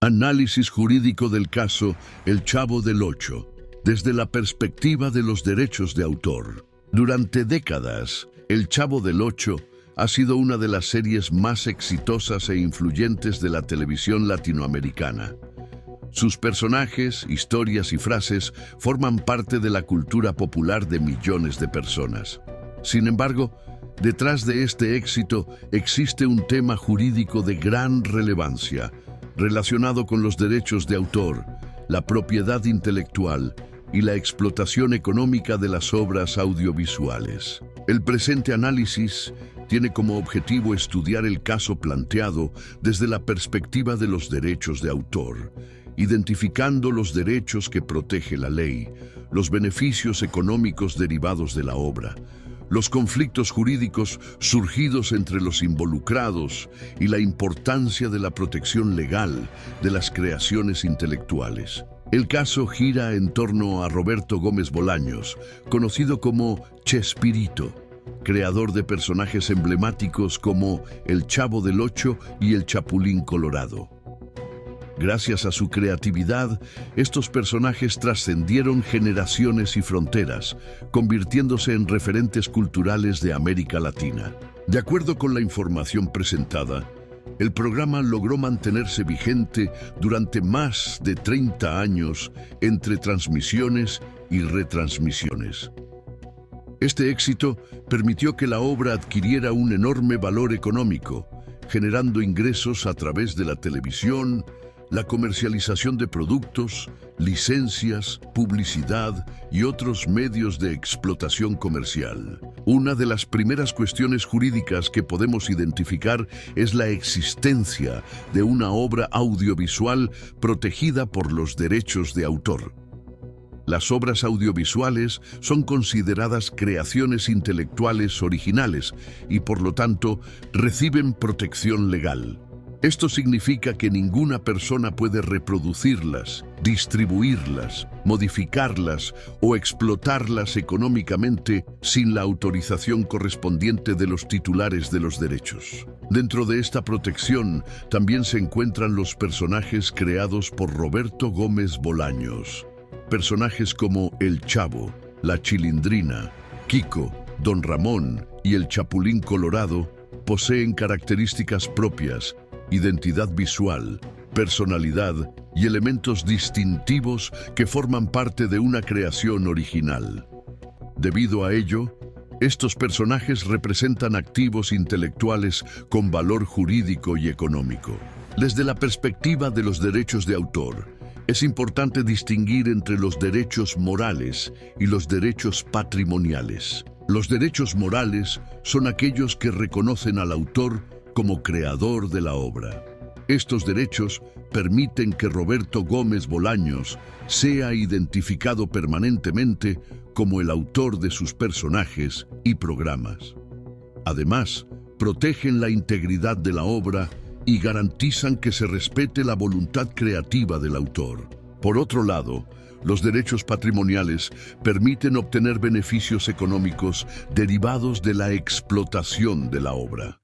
Análisis jurídico del caso El Chavo del Ocho, desde la perspectiva de los derechos de autor. Durante décadas, El Chavo del Ocho ha sido una de las series más exitosas e influyentes de la televisión latinoamericana. Sus personajes, historias y frases forman parte de la cultura popular de millones de personas. Sin embargo, detrás de este éxito existe un tema jurídico de gran relevancia, relacionado con los derechos de autor, la propiedad intelectual y la explotación económica de las obras audiovisuales. El presente análisis tiene como objetivo estudiar el caso planteado desde la perspectiva de los derechos de autor, identificando los derechos que protege la ley, los beneficios económicos derivados de la obra, los conflictos jurídicos surgidos entre los involucrados y la importancia de la protección legal de las creaciones intelectuales. El caso gira en torno a Roberto Gómez Bolaños, conocido como Chespirito, creador de personajes emblemáticos como El Chavo del Ocho y El Chapulín Colorado. Gracias a su creatividad, estos personajes trascendieron generaciones y fronteras, convirtiéndose en referentes culturales de América Latina. De acuerdo con la información presentada, el programa logró mantenerse vigente durante más de 30 años entre transmisiones y retransmisiones. Este éxito permitió que la obra adquiriera un enorme valor económico, generando ingresos a través de la televisión, la comercialización de productos, licencias, publicidad y otros medios de explotación comercial. Una de las primeras cuestiones jurídicas que podemos identificar es la existencia de una obra audiovisual protegida por los derechos de autor. Las obras audiovisuales son consideradas creaciones intelectuales originales y, por lo tanto, reciben protección legal. Esto significa que ninguna persona puede reproducirlas, distribuirlas, modificarlas o explotarlas económicamente sin la autorización correspondiente de los titulares de los derechos. Dentro de esta protección también se encuentran los personajes creados por Roberto Gómez Bolaños. Personajes como El Chavo, La Chilindrina, Kiko, Don Ramón y El Chapulín Colorado poseen características propias, identidad visual, personalidad y elementos distintivos que forman parte de una creación original. Debido a ello, estos personajes representan activos intelectuales con valor jurídico y económico. Desde la perspectiva de los derechos de autor, es importante distinguir entre los derechos morales y los derechos patrimoniales. Los derechos morales son aquellos que reconocen al autor como creador de la obra. Estos derechos permiten que Roberto Gómez Bolaños sea identificado permanentemente como el autor de sus personajes y programas. Además, protegen la integridad de la obra y garantizan que se respete la voluntad creativa del autor. Por otro lado, los derechos patrimoniales permiten obtener beneficios económicos derivados de la explotación de la obra.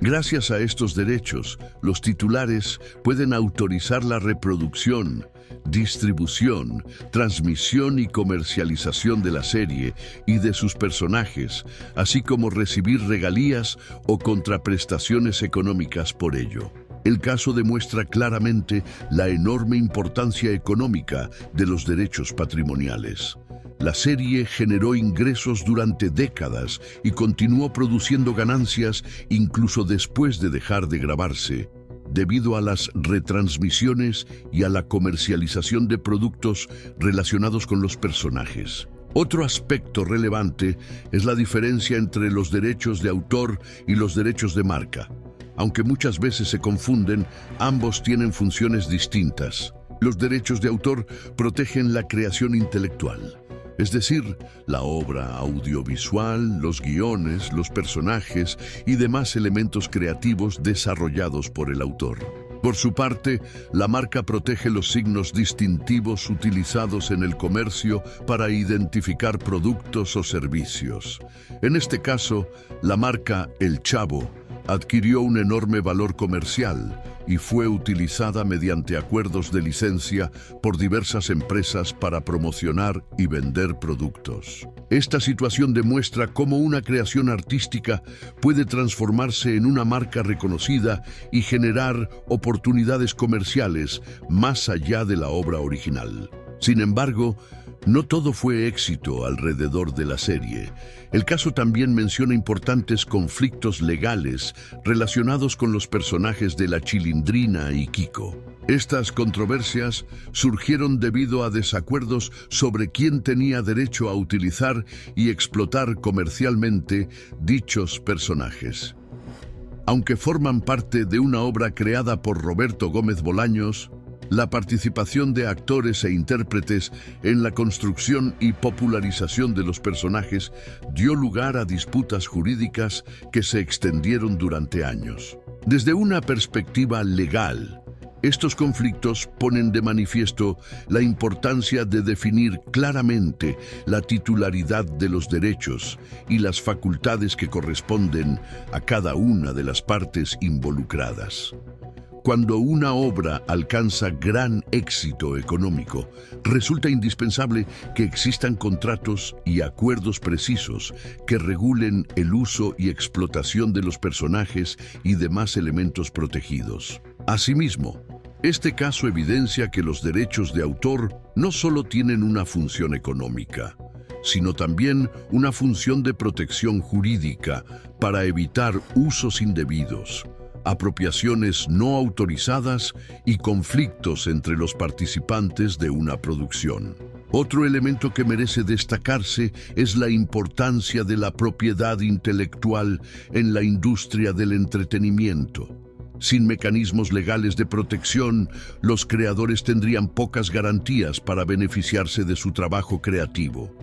Gracias a estos derechos, los titulares pueden autorizar la reproducción, distribución, transmisión y comercialización de la serie y de sus personajes, así como recibir regalías o contraprestaciones económicas por ello. El caso demuestra claramente la enorme importancia económica de los derechos patrimoniales. La serie generó ingresos durante décadas y continuó produciendo ganancias incluso después de dejar de grabarse, debido a las retransmisiones y a la comercialización de productos relacionados con los personajes. Otro aspecto relevante es la diferencia entre los derechos de autor y los derechos de marca. Aunque muchas veces se confunden, ambos tienen funciones distintas. Los derechos de autor protegen la creación intelectual, es decir, la obra audiovisual, los guiones, los personajes y demás elementos creativos desarrollados por el autor. Por su parte, la marca protege los signos distintivos utilizados en el comercio para identificar productos o servicios. En este caso, la marca El Chavo adquirió un enorme valor comercial y fue utilizada mediante acuerdos de licencia por diversas empresas para promocionar y vender productos. Esta situación demuestra cómo una creación artística puede transformarse en una marca reconocida y generar oportunidades comerciales más allá de la obra original. Sin embargo, no todo fue éxito alrededor de la serie. El caso también menciona importantes conflictos legales relacionados con los personajes de La Chilindrina y Kiko. Estas controversias surgieron debido a desacuerdos sobre quién tenía derecho a utilizar y explotar comercialmente dichos personajes. Aunque forman parte de una obra creada por Roberto Gómez Bolaños, la participación de actores e intérpretes en la construcción y popularización de los personajes dio lugar a disputas jurídicas que se extendieron durante años. Desde una perspectiva legal, estos conflictos ponen de manifiesto la importancia de definir claramente la titularidad de los derechos y las facultades que corresponden a cada una de las partes involucradas. Cuando una obra alcanza gran éxito económico, resulta indispensable que existan contratos y acuerdos precisos que regulen el uso y explotación de los personajes y demás elementos protegidos. Asimismo, este caso evidencia que los derechos de autor no solo tienen una función económica, sino también una función de protección jurídica para evitar usos indebidos, apropiaciones no autorizadas y conflictos entre los participantes de una producción. Otro elemento que merece destacarse es la importancia de la propiedad intelectual en la industria del entretenimiento. Sin mecanismos legales de protección, los creadores tendrían pocas garantías para beneficiarse de su trabajo creativo.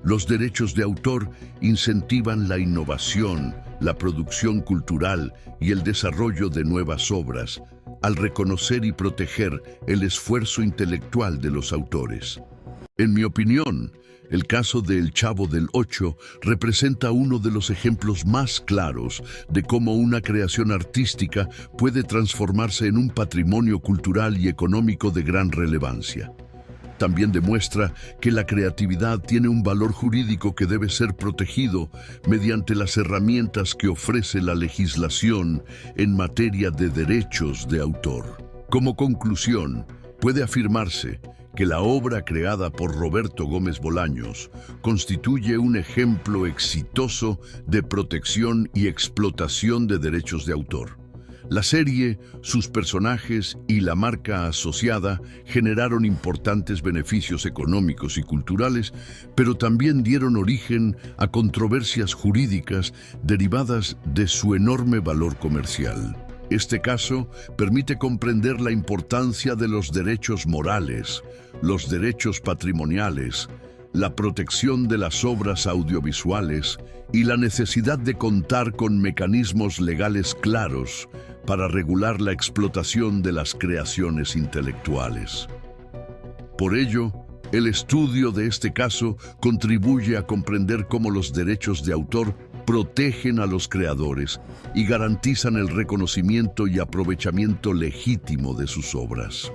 Los derechos de autor incentivan la innovación, la producción cultural y el desarrollo de nuevas obras, al reconocer y proteger el esfuerzo intelectual de los autores. En mi opinión, el caso de El Chavo del Ocho representa uno de los ejemplos más claros de cómo una creación artística puede transformarse en un patrimonio cultural y económico de gran relevancia. También demuestra que la creatividad tiene un valor jurídico que debe ser protegido mediante las herramientas que ofrece la legislación en materia de derechos de autor. Como conclusión, puede afirmarse que la obra creada por Roberto Gómez Bolaños constituye un ejemplo exitoso de protección y explotación de derechos de autor. La serie, sus personajes y la marca asociada generaron importantes beneficios económicos y culturales, pero también dieron origen a controversias jurídicas derivadas de su enorme valor comercial. Este caso permite comprender la importancia de los derechos morales, los derechos patrimoniales, la protección de las obras audiovisuales y la necesidad de contar con mecanismos legales claros para regular la explotación de las creaciones intelectuales. Por ello, el estudio de este caso contribuye a comprender cómo los derechos de autor protegen a los creadores y garantizan el reconocimiento y aprovechamiento legítimo de sus obras.